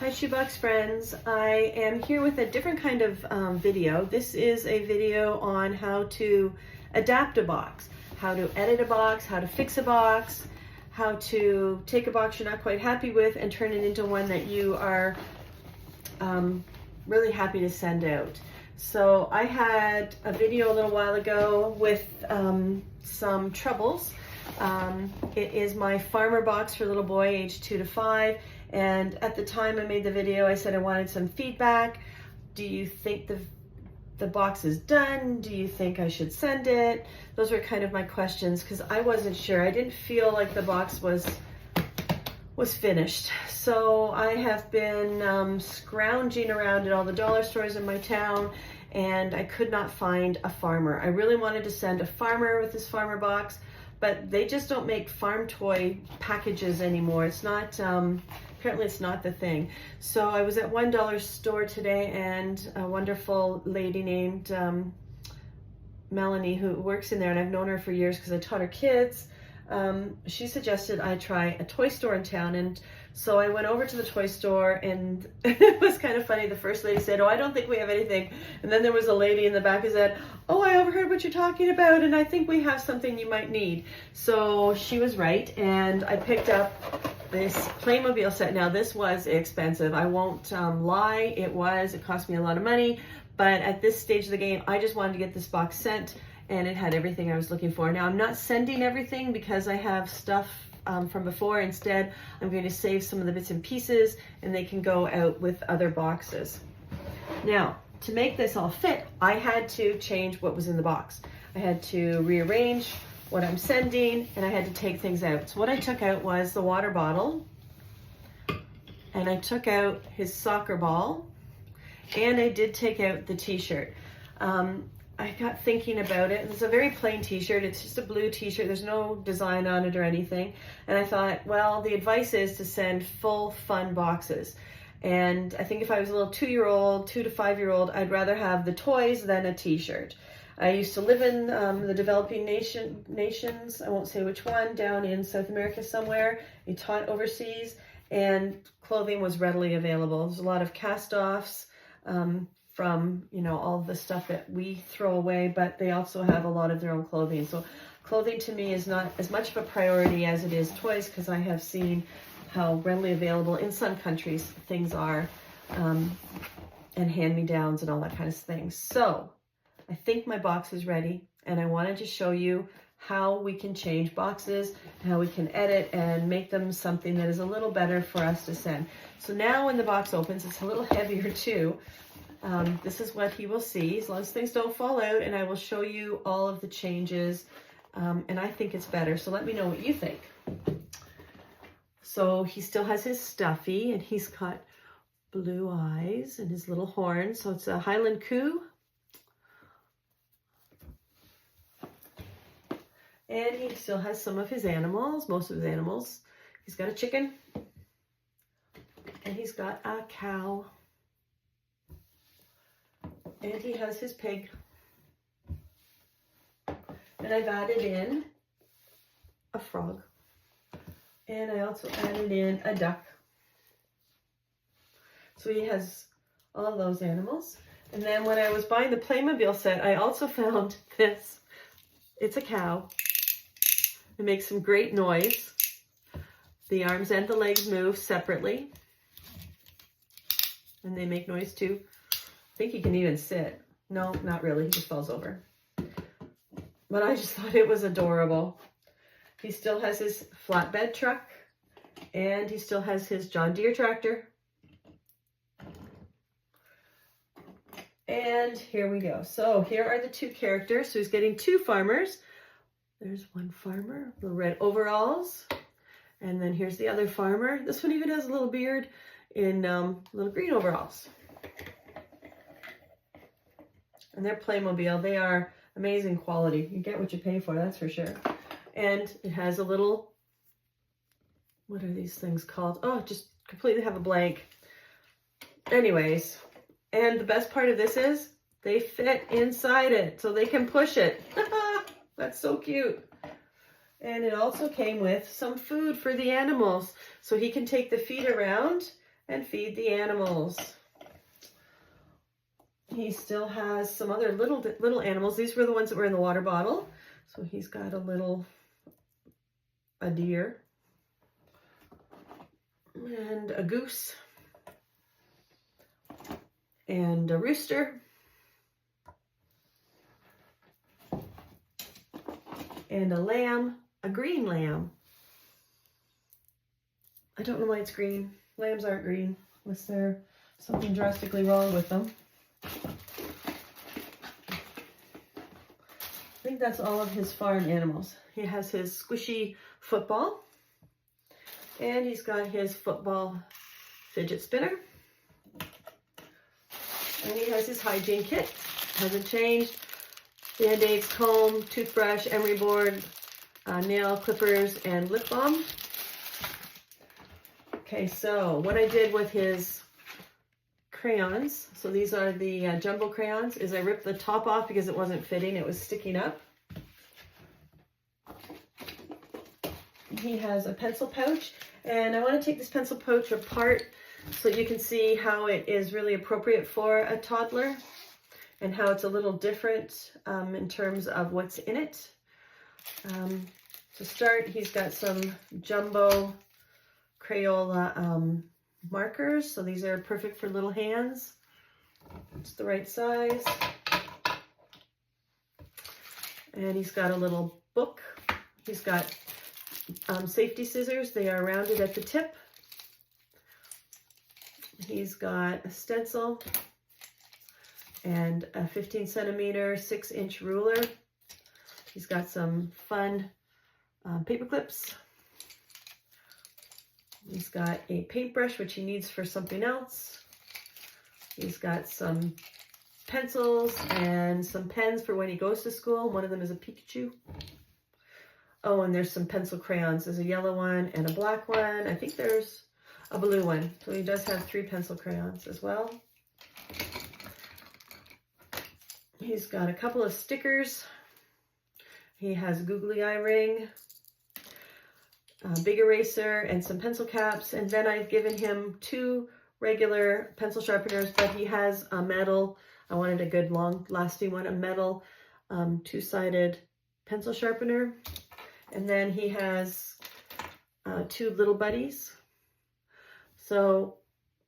Hi Shoebox friends, I am here with a different kind of video. This is a video on how to adapt a box, how to edit a box, how to fix a box, how to take a box you're not quite happy with and turn it into one that you are really happy to send out. So I had a video a little while ago with some troubles. It is my farmer box for little boy age 2 to 5. And at the time I made the video, I said I wanted some feedback. Do you think the box is done? Do you think I should send it? Those were kind of my questions because I wasn't sure. I didn't feel like the box was finished. So I have been scrounging around at all the dollar stores in my town and I could not find a farmer. I really wanted to send a farmer with this farmer box, but they just don't make farm toy packages anymore. It's not, apparently it's not the thing. So I was at one dollar store today and a wonderful lady named Melanie who works in there, and I've known her for years because I taught her kids. She suggested I try a toy store in town, and so I went over to the toy store, and it was kind of funny. The first lady said, "Oh, I don't think we have anything," and then there was a lady in the back who said, "Oh, I overheard what you're talking about, and I think we have something you might need." So she was right, and I picked up this Playmobil set. Now this was expensive, I won't lie, it cost me a lot of money, but at this stage of the game I just wanted to get this box sent and it had everything I was looking for. Now I'm not sending everything because I have stuff from before. Instead, I'm going to save some of the bits and pieces and they can go out with other boxes. Now, to make this all fit, I had to change what was in the box. I had to rearrange what I'm sending and I had to take things out. So what I took out was the water bottle, and I took out his soccer ball, and I did take out the t-shirt. I got thinking about it. It's a very plain t-shirt. It's just a blue t-shirt. There's no design on it or anything. And I thought, well, the advice is to send full fun boxes. And I think if I was a little 2-year-old, 2 to 5-year-old, I'd rather have the toys than a t-shirt. I used to live in the developing nations, I won't say which one, down in South America somewhere. I taught overseas, and clothing was readily available. There's a lot of cast-offs from, you know, all the stuff that we throw away, but they also have a lot of their own clothing. So clothing to me is not as much of a priority as it is toys, because I have seen how readily available in some countries things are, and hand-me-downs and all that kind of thing. So I think my box is ready, and I wanted to show you how we can change boxes, how we can edit and make them something that is a little better for us to send. So now when the box opens, it's a little heavier too. This is what he will see, as long as things don't fall out, and I will show you all of the changes, and I think it's better. So let me know what you think. So he still has his stuffy, and he's got blue eyes and his little horns. So it's a Highland Coo. And he still has some of his animals, most of his animals. He's got a chicken, and he's got a cow, and he has his pig. And I've added in a frog, and I also added in a duck. So he has all those animals. And then when I was buying the Playmobil set, I also found this. It's a cow. It makes some great noise. The arms and the legs move separately, and they make noise too. I think he can even sit. No, not really. He just falls over. But I just thought it was adorable. He still has his flatbed truck, and he still has his John Deere tractor. And here we go. So here are the two characters. So he's getting two farmers. There's one farmer, little red overalls. And then here's the other farmer. This one even has a little beard in little green overalls. And they're Playmobil. They are amazing quality. You get what you pay for, that's for sure. And it has a little, what are these things called? Oh, just completely have a blank. Anyways, and the best part of this is they fit inside it, so they can push it. That's so cute. And it also came with some food for the animals. So he can take the feet around and feed the animals. He still has some other little animals. These were the ones that were in the water bottle. So he's got a deer and a goose and a rooster and a lamb, a green lamb. I don't know why it's green. Lambs aren't green unless there's something drastically wrong with them. I think that's all of his farm animals. He has his squishy football, and he's got his football fidget spinner, and he has his hygiene kit. Hasn't changed. Band-Aids, comb, toothbrush, emery board, nail clippers, and lip balm. Okay, so what I did with his crayons, so these are the jumbo crayons, is I ripped the top off because it wasn't fitting, it was sticking up. He has a pencil pouch, and I want to take this pencil pouch apart so you can see how it is really appropriate for a toddler and how it's a little different in terms of what's in it. To start, he's got some jumbo Crayola markers, so these are perfect for little hands. It's the right size. And he's got a little book. He's got safety scissors. They are rounded at the tip. He's got a stencil and a 15 centimeter 6-inch ruler. He's got some fun paper clips. He's got a paintbrush, which he needs for something else. He's got some pencils and some pens for when he goes to school. One of them is a Pikachu. Oh, and there's some pencil crayons. There's a yellow one and a black one. I think there's a blue one. So he does have 3 pencil crayons as well. He's got a couple of stickers. He has a googly eye ring, a big eraser, and some pencil caps. And then I've given him 2 regular pencil sharpeners, but he has a metal, I wanted a good long-lasting one, a metal 2-sided pencil sharpener. And then he has 2 little buddies. So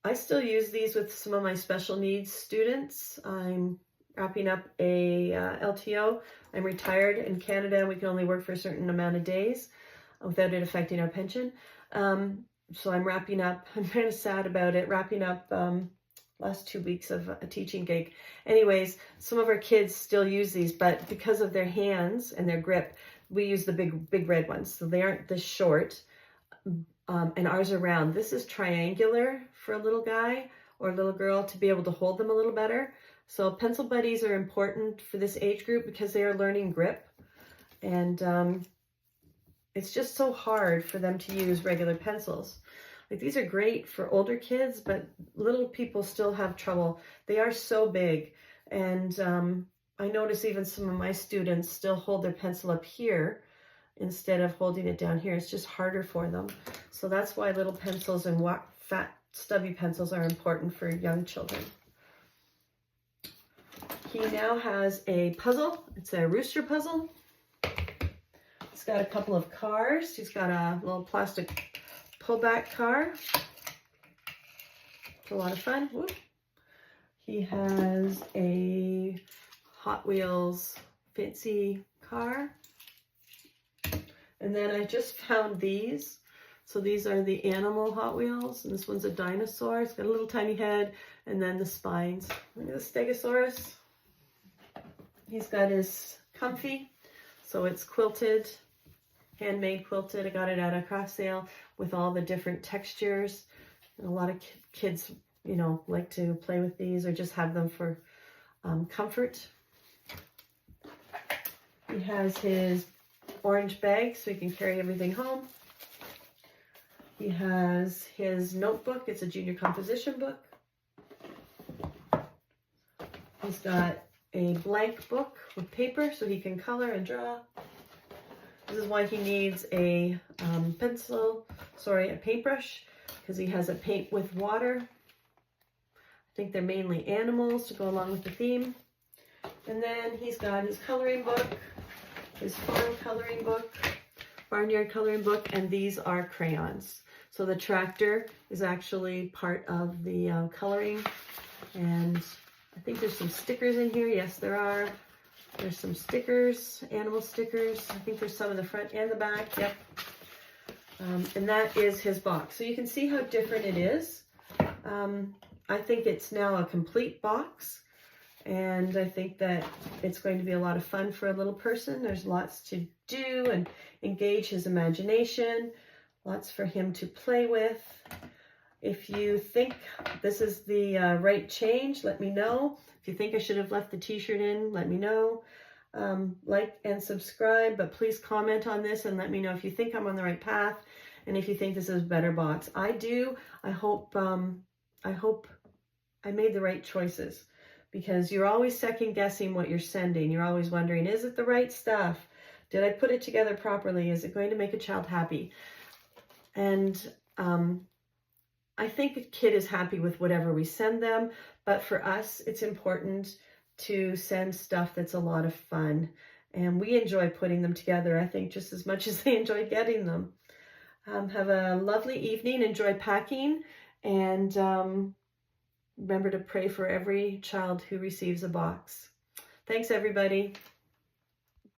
I still use these with some of my special needs students. I'm wrapping up a LTO. I'm retired in Canada. We can only work for a certain amount of days without it affecting our pension. So I'm wrapping up. I'm kind of sad about it. Wrapping up last 2 weeks of a teaching gig. Anyways, some of our kids still use these, but because of their hands and their grip, we use the big red ones. So they aren't this short, and ours are round. This is triangular for a little guy or a little girl to be able to hold them a little better. So pencil buddies are important for this age group because they are learning grip, and it's just so hard for them to use regular pencils. Like, these are great for older kids, but little people still have trouble. They are so big, and I notice even some of my students still hold their pencil up here instead of holding it down here. It's just harder for them. So that's why little pencils and fat, stubby pencils are important for young children. He now has a puzzle. It's a rooster puzzle. He's got a couple of cars. He's got a little plastic pullback car. It's a lot of fun. Whoop. He has a Hot Wheels fancy car. And then I just found these. So these are the animal Hot Wheels, and this one's a dinosaur. It's got a little tiny head, and then the spines. Look at the Stegosaurus. He's got his comfy, so it's quilted, handmade quilted. I got it at a craft sale with all the different textures. And a lot of kids, you know, like to play with these or just have them for comfort. He has his orange bag so he can carry everything home. He has his notebook. It's a junior composition book. He's got a blank book with paper so he can color and draw. This is why he needs a paintbrush, because he has a paint with water. I think they're mainly animals to go along with the theme. And then he's got his coloring book, his farm coloring book, barnyard coloring book, and these are crayons. So the tractor is actually part of the coloring, and I think there's some stickers in here. Yes, there are. There's some stickers, animal stickers. I think there's some in the front and the back. Yep. And that is his box. So you can see how different it is. I think it's now a complete box, and I think that it's going to be a lot of fun for a little person. There's lots to do and engage his imagination, lots for him to play with. If you think this is the right change, let me know. If you think I should have left the t-shirt in, let me know. Like and subscribe, but please comment on this and let me know if you think I'm on the right path and if you think this is a better box. I do. I hope I made the right choices, because you're always second guessing what you're sending. You're always wondering, is it the right stuff? Did I put it together properly? Is it going to make a child happy? And I think a kid is happy with whatever we send them, but for us, it's important to send stuff that's a lot of fun. And we enjoy putting them together, I think, just as much as they enjoy getting them. Have a lovely evening. Enjoy packing. And remember to pray for every child who receives a box. Thanks, everybody.